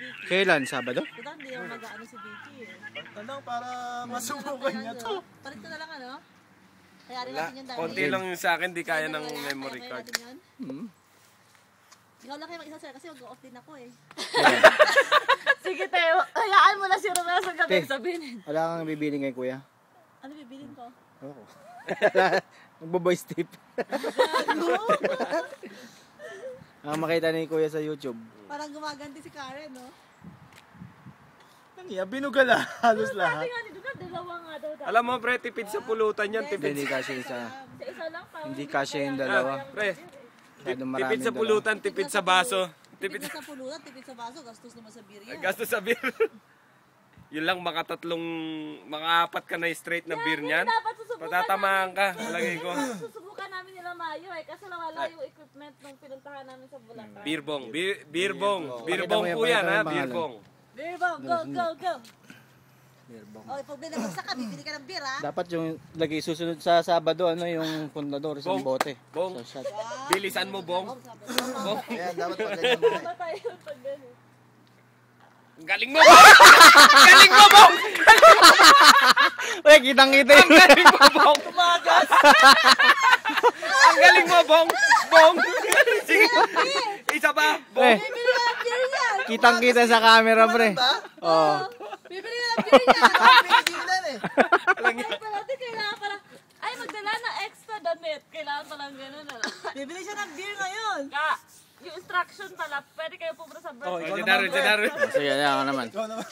Vicky. Kailan? Sabado? Ito hindi naman mag-ano si Vicky eh. Tanong para masubukan niya to. Palit ko na lang ano? Kaya rin natin yung dahil. Konti lang yung sa akin, di kaya ng memory Kaya card. natin yun. Hmm. Ikaw lang kayo mag-isa sir kasi mag-off din ako eh. Sige tayo, hayaan mo na si Romeo sa gabi Te. sabihin. Wala kang bibili kay kuya? Ano bibilin ko? Oo. Magbo-voice tip. Ang makita ni kuya sa YouTube. Parang gumaganti si Karen, no? Nangiya, binugala halos lahat. Sabi nga ni Dugan, dalawa nga daw. Alam mo, pre, tipid sa pulutan yan. Tipid, Hindi kasya isa. Sa isa lang pa. Hindi kasya yung dalawa. pre, Masyadong marami tipid sa dalawa. pulutan, tipid sa baso. Tipid na sa pulutan, tipid sa baso, gastos naman sa beer yan. Gasto sa beer. Yun lang, maka-apat ka na straight na beer niyan. Dapat susubukan Patatamaan ka, palagay ko. Susubukan namin nila Mayo eh. Kasi wala yung equipment nung pinuntahan namin sa Bulacan. Beer bong, beer bong. Beer Pakita bong mo yan, po pakita yan, mo ha? yung Beer pangalan. bong. Beer bomb, go, go, go! Beerbong. O, pag binabagsak ka, bibili ka ng beer, ha? Dapat yung lagi susunod sa Sabado, ano yung pundador, isang Bong. bote. Bong. Sa shot. Bilisan mo, bong. Bong. Kaya dapat pag ganyan mo eh. Matay yung pag gano'n. Galing mo, bong! Galing mo, bong! Uy, kitang-kita yun. Galing mo, bong! Tumagas! Ang galing mo, bong! Bong! Sige. Isa pa, bong! Eh, Bibili ka ng beer yan! kitang-kita sa camera, pre. Oh. Bibili ka ng beer yan! Pinigilan eh. Kaya pa natin kailangan pala, ay magdala ng extra damit. Kailangan palang gano'n na. Bibili siya ng beer ngayon! Yung instruction pala, pwede kayo pumunta sa Oh, birthday. Janaro. Sige, yan ako naman. Ikaw naman.